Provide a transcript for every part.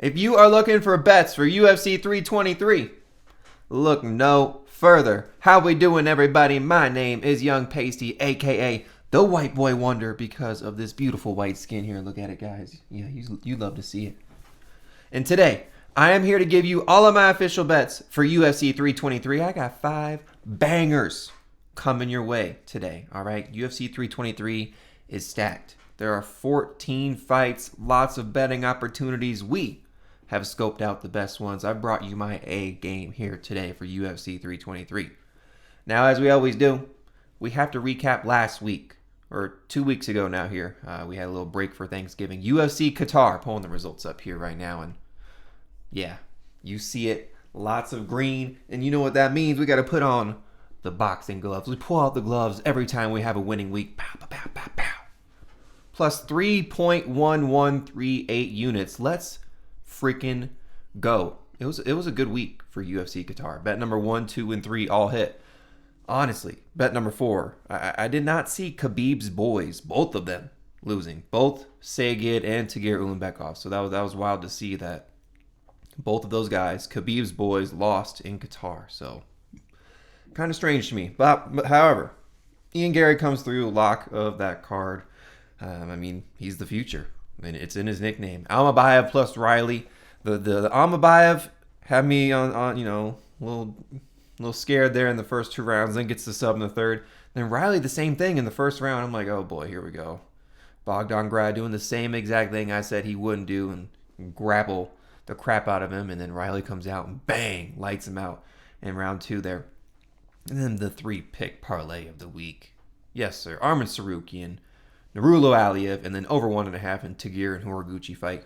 If you are looking for bets for UFC 323, look no further. How we doing, everybody? My name is Young Pasty, aka the White Boy Wonder, because of this beautiful white skin here. Look at it, guys. Yeah, you love to see it. And today, I am here to give you all of my official bets for UFC 323. I got 5 bangers coming your way today. All right, UFC 323 is stacked. There are 14 fights, lots of betting opportunities. We have scoped out the best ones. I brought you my A game here today for UFC 323. Now, as we always do, we have to recap last week, or 2 weeks ago now here. We had a little break for Thanksgiving. UFC Qatar, pulling the results up here right now. And yeah, you see it. Lots of green. And you know what that means. We got to put on the boxing gloves. We pull out the gloves every time we have a winning week. Pow, pow, pow, pow, pow. Plus 3.1138 units. Let's freaking go. It was a good week for UFC Qatar. Bet number 1, 2, and 3 all hit. Honestly, bet number 4. I did not see Khabib's boys, both of them, losing. Both Sadykhov and Tagir Ulanbekov. So that was wild to see that both of those guys, Khabib's boys, lost in Qatar. So kind of strange to me. But however, Ian Gary comes through, lock of that card. He's the future. It's in his nickname. Almabayev plus Riley. The Almabayev had me on a little scared there in the first 2 rounds. Then gets the sub in the third. Then Riley the same thing in the first round. I'm like, oh boy, here we go. Bogdan doing the same exact thing I said he wouldn't do and grapple the crap out of him. And then Riley comes out and bang, lights him out in round 2 there. And then the 3-pick parlay of the week. Yes, sir. Arman Tsarukyan, Narulo Aliev, and then over 1.5 in Tagir and Horiguchi fight.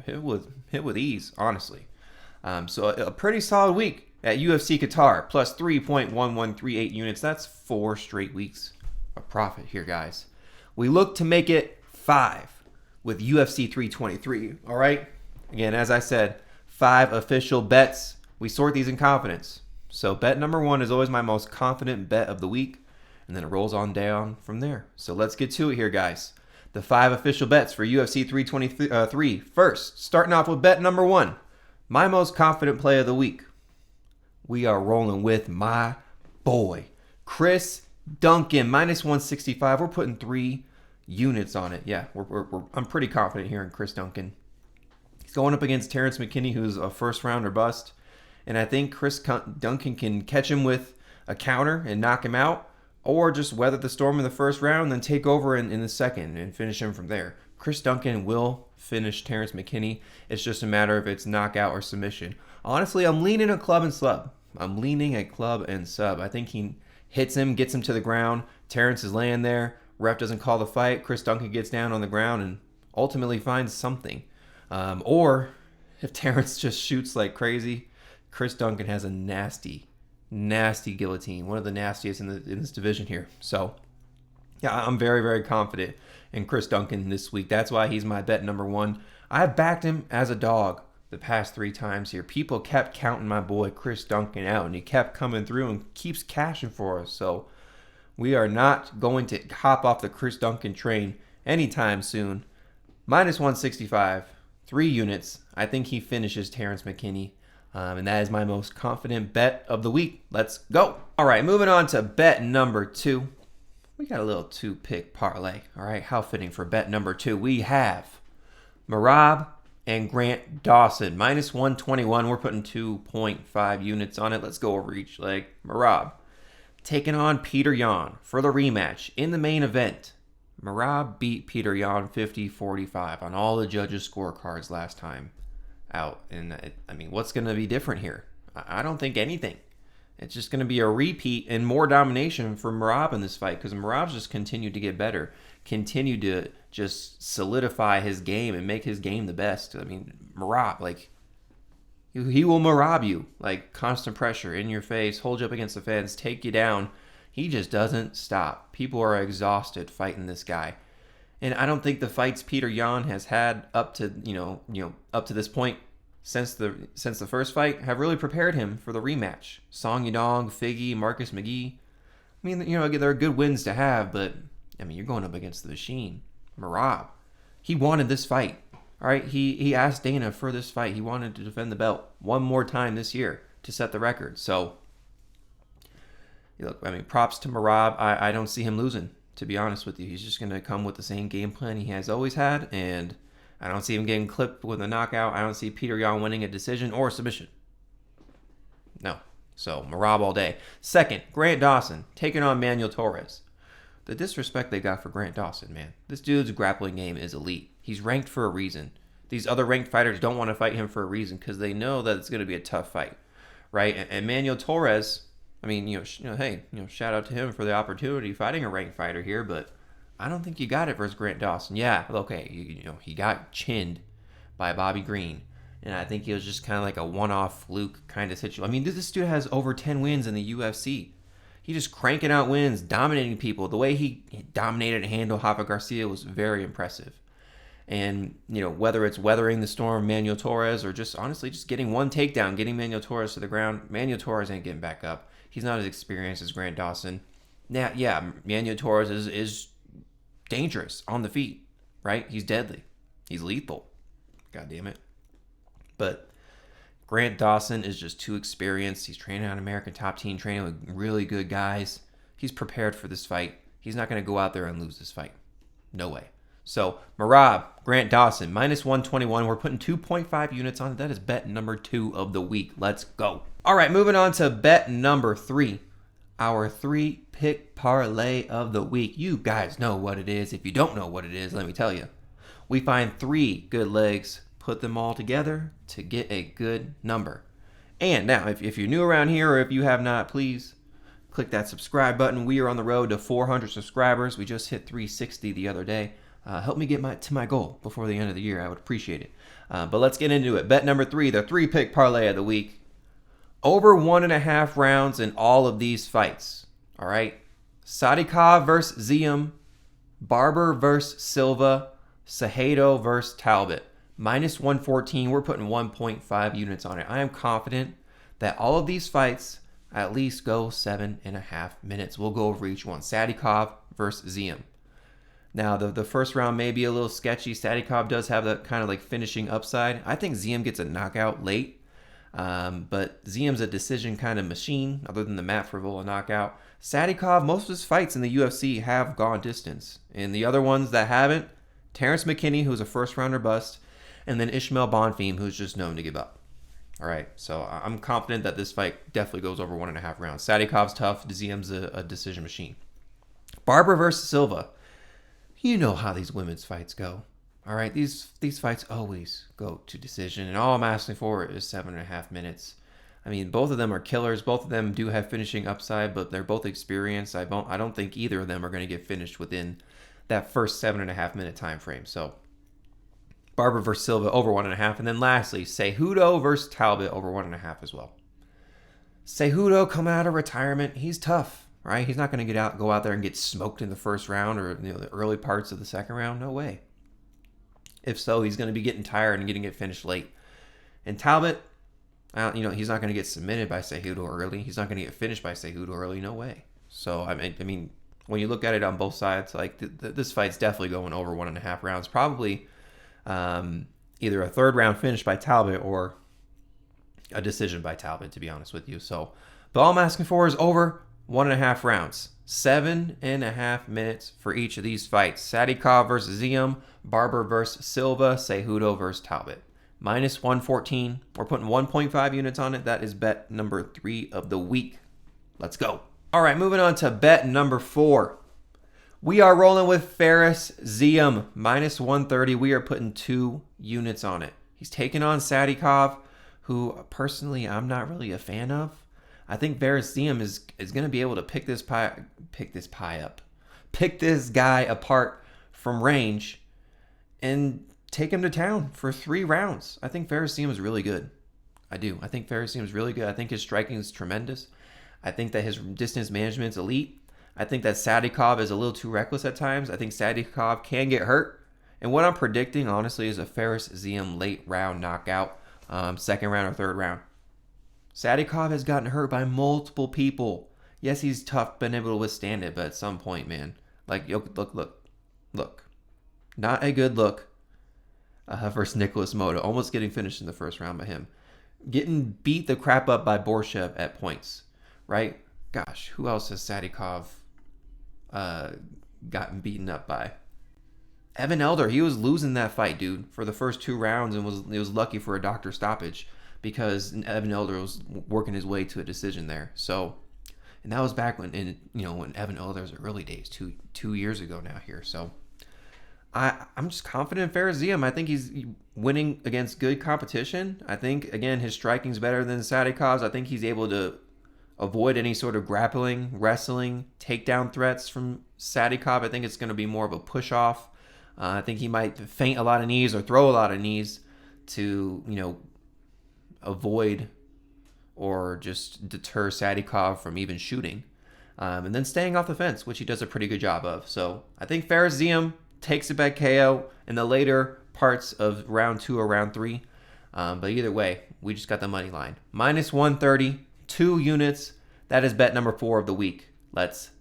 Hit with ease, honestly. So a pretty solid week at UFC Qatar, plus 3.1138 units. That's 4 straight weeks of profit here, guys. We look to make it 5 with UFC 323. All right. Again, as I said, 5 official bets. We sort these in confidence. So bet number 1 is always my most confident bet of the week. And then it rolls on down from there. So let's get to it here, guys. The 5 official bets for UFC 323. First, starting off with bet number 1. My most confident play of the week. We are rolling with my boy, Chris Duncan, minus 165. We're putting 3 units on it. Yeah, I'm pretty confident here in Chris Duncan. He's going up against Terrence McKinney, who's a first-rounder bust. And I think Chris Duncan can catch him with a counter and knock him out. Or just weather the storm in the first round and then take over in the second and finish him from there. Chris Duncan will finish Terrence McKinney. It's just a matter of it's knockout or submission. Honestly, I'm leaning a club and sub. I think he hits him, gets him to the ground. Terrence is laying there. Ref doesn't call the fight. Chris Duncan gets down on the ground and ultimately finds something. Or if Terrence just shoots like crazy, Chris Duncan has a nasty guillotine, one of the nastiest in this division here. So yeah, I'm very, very confident in Chris Duncan this week. That's why he's my bet number 1. I've backed him as a dog the past 3 times here. People kept counting my boy Chris Duncan out, and he kept coming through and keeps cashing for us. So we are not going to hop off the Chris Duncan train anytime soon. Minus 165, 3 units. I think he finishes Terrence McKinney. And that is my most confident bet of the week. Let's go. All right, moving on to bet number 2. We got a little 2-pick parlay. All right, how fitting for bet number 2. We have Merab and Grant Dawson. Minus 121. We're putting 2.5 units on it. Let's go over each leg. Merab taking on Peter Yan for the rematch in the main event. Merab beat Peter Yan 50-45 on all the judges' scorecards last time out. And what's going to be different here? I don't think anything. It's just going to be a repeat and more domination for Merab in this fight, because Merab's just continued to get better, continued to just solidify his game and make his game the best. Merab, he will Merab you, constant pressure in your face, hold you up against the fence, take you down. He just doesn't stop. People are exhausted fighting this guy. And I don't think the fights Peter Yan has had up to this point since the first fight have really prepared him for the rematch. Song Yadong, Figgy, Marcus McGee. There are good wins to have, but you're going up against the machine. Merab. He wanted this fight. All right, he asked Dana for this fight. He wanted to defend the belt one more time this year to set the record. So, look, I mean, props to Merab. I don't see him losing, to be honest with you. He's just going to come with the same game plan he has always had, and I don't see him getting clipped with a knockout. I don't see Peter Yan winning a decision or a submission. No. So, Merab all day. Second, Grant Dawson taking on Manuel Torres. The disrespect they got for Grant Dawson, man. This dude's grappling game is elite. He's ranked for a reason. These other ranked fighters don't want to fight him for a reason because they know that it's going to be a tough fight, right? And Manuel Torres, I mean, hey, shout out to him for the opportunity fighting a ranked fighter here, but I don't think you got it versus Grant Dawson. Yeah, okay, he got chinned by Bobby Green, and I think it was just kind of like a one-off fluke kind of situation. I mean, this dude has over 10 wins in the UFC. He just cranking out wins, dominating people. The way he dominated and handled Rafa Garcia was very impressive. And, whether it's weathering the storm, Manuel Torres, or just honestly just getting one takedown, getting Manuel Torres to the ground, Manuel Torres ain't getting back up. He's not as experienced as Grant Dawson. Now, yeah, Manuel Torres is dangerous on the feet, right? He's deadly. He's lethal. God damn it. But Grant Dawson is just too experienced. He's training on American Top Team, training with really good guys. He's prepared for this fight. He's not going to go out there and lose this fight. No way. So, Merab, Grant Dawson, minus 121. We're putting 2.5 units on it. That is bet number 2 of the week. Let's go. All right, moving on to bet number 3. Our 3-pick parlay of the week. You guys know what it is. If you don't know what it is, let me tell you. We find 3 good legs, put them all together to get a good number. And now, if you're new around here or if you have not, please click that subscribe button. We are on the road to 400 subscribers. We just hit 360 the other day. Help me get to my goal before the end of the year. I would appreciate it. But let's get into it. Bet number 3, the 3-pick parlay of the week. Over 1.5 rounds in all of these fights. All right. Sadykhov versus Ziam. Barber versus Silva. Cejudo versus Talbott. Minus 114. We're putting 1.5 units on it. I am confident that all of these fights at least go 7.5 minutes. We'll go over each one. Sadykhov versus Ziam. Now, the first round may be a little sketchy. Sadykhov does have that kind of like finishing upside. I think Ziam gets a knockout late. But Ziam's a decision kind of machine, other than the Matt Frevola knockout. Sadykhov, most of his fights in the UFC have gone distance. And the other ones that haven't, Terrence McKinney, who's a first-rounder bust, and then Ishmael Bonfim, who's just known to give up. All right, so I'm confident that this fight definitely goes over 1.5 rounds. Sadykhov's tough. Ziam's a decision machine. Barber versus Silva. You know how these women's fights go. All right, these fights always go to decision, and all I'm asking for is 7.5 minutes. I mean, both of them are killers. Both of them do have finishing upside, but they're both experienced. I don't think either of them are going to get finished within that first 7.5 minute time frame. So, Barber versus Silva over 1.5, and then lastly, Cejudo versus Talbot over 1.5 as well. Cejudo coming out of retirement, he's tough. Right? He's not going to go out there and get smoked in the first round or the early parts of the second round. No way. If so, he's going to be getting tired and getting it finished late. And Talbot, he's not going to get submitted by Cejudo early. He's not going to get finished by Cejudo early. No way. So, I mean, when you look at it on both sides, like this fight's definitely going over 1.5 rounds. Probably either a third round finish by Talbot or a decision by Talbot, to be honest with you. So, but all I'm asking for is over 1.5 rounds. 7.5 minutes for each of these fights. Sadykhov versus Ziam, Barber versus Silva, Cejudo versus Talbot. Minus 114. We're putting 1.5 units on it. That is bet number 3 of the week. Let's go. All right, moving on to bet number 4. We are rolling with Ferris Ziam. Minus 130. We are putting 2 units on it. He's taking on Sadykhov, who personally I'm not really a fan of. I think Ferris Ziam is going to be able to pick this guy apart from range and take him to town for 3 rounds. I think Ferris Ziam is really good. I do. I think Ferris Ziam is really good. I think his striking is tremendous. I think that his distance management is elite. I think that Sadykhov is a little too reckless at times. I think Sadykhov can get hurt. And what I'm predicting, honestly, is a Ferris Ziam late round knockout, second round or third round. Sadykhov has gotten hurt by multiple people. Yes, he's tough, been able to withstand it, but at some point, man, like, look. Not a good look. versus Nicholas Moto. Almost getting finished in the first round by him. Getting beat the crap up by Borshev at points, right? Gosh, who else has Sadykhov gotten beaten up by? Evan Elder, he was losing that fight, dude, for the first 2 rounds, and was lucky for a doctor stoppage because Evan Elder was working his way to a decision there. So, and that was back when Evan Elder's early days, two years ago now here. So, I'm just confident in Fares Ziam. I think he's winning against good competition. I think, again, his striking's better than Sadykhov's. I think he's able to avoid any sort of grappling, wrestling, takedown threats from Sadykhov. I think it's going to be more of a push-off. I think he might feint a lot of knees or throw a lot of knees to, avoid or just deter Sadykhov from even shooting. And then staying off the fence, which he does a pretty good job of. So I think Fares Ziam takes it by KO in the later parts of round 2 or round 3. But either way, we just got the money line. -130, 2 units. That is bet number 4 of the week. Let's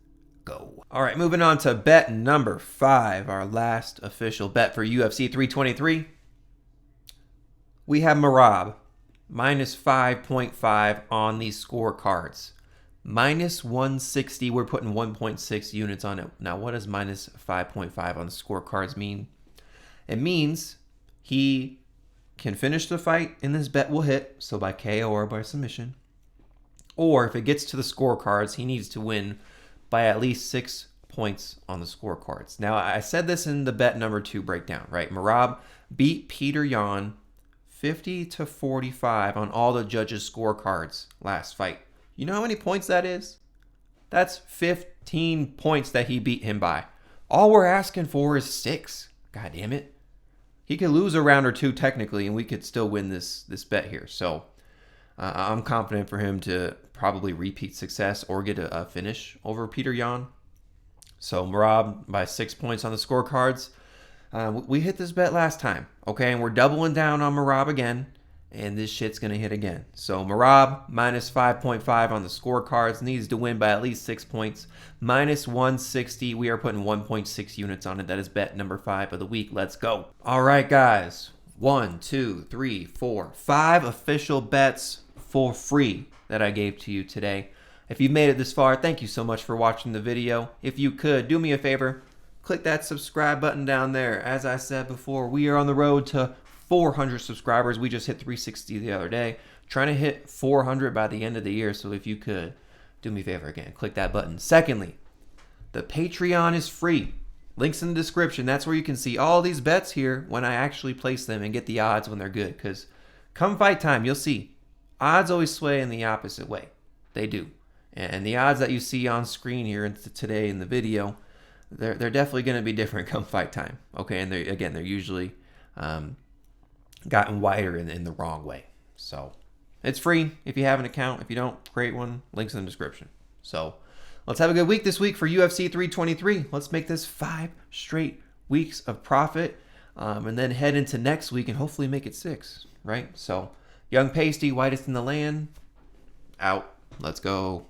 go. All right, moving on to bet number 5, our last official bet for UFC 323. We have Merab, -5.5 on these scorecards. -160, we're putting 1.6 units on it. Now, what does -5.5 on the scorecards mean? It means he can finish the fight and this bet will hit, so by KO or by submission. Or if it gets to the scorecards, he needs to win by at least 6 points on the scorecards. Now, I said this in the bet number 2 breakdown, right? Merab beat Peter Yan 50-45 on all the judges' scorecards last fight. You know how many points that is? That's 15 points that he beat him by. All we're asking for is 6. God damn it. He could lose a round or 2 technically, and we could still win this bet here. So I'm confident for him to probably repeat success or get a finish over Peter Yan. So Merab by 6 points on the scorecards. We hit this bet last time, okay? And we're doubling down on Merab again, and this shit's going to hit again. So Merab, -5.5 on the scorecards, needs to win by at least 6 points. -160, we are putting 1.6 units on it. That is bet number 5 of the week. Let's go. All right, guys. 1, 2, 3, 4, 5 official bets for free that I gave to you today. If you've made it this far, thank you so much for watching the video. If you could, do me a favor, click that subscribe button down there. As I said before, we are on the road to 400 subscribers. We just hit 360 the other day. Trying to hit 400 by the end of the year. So if you could, do me a favor again, click that button. Secondly, the Patreon is free. Links in the description. That's where you can see all these bets here when I actually place them and get the odds when they're good. Because come fight time, you'll see. Odds always sway in the opposite way. They do. And the odds that you see on screen here today in the video, they're definitely going to be different come fight time. Okay, and they're usually gotten wider in the wrong way. So it's free if you have an account. If you don't, create one. Links in the description. So let's have a good week this week for UFC 323. Let's make this 5 straight weeks of profit, and then head into next week and hopefully make it 6, right? So Young Pasty, whitest in the land, out. Let's go.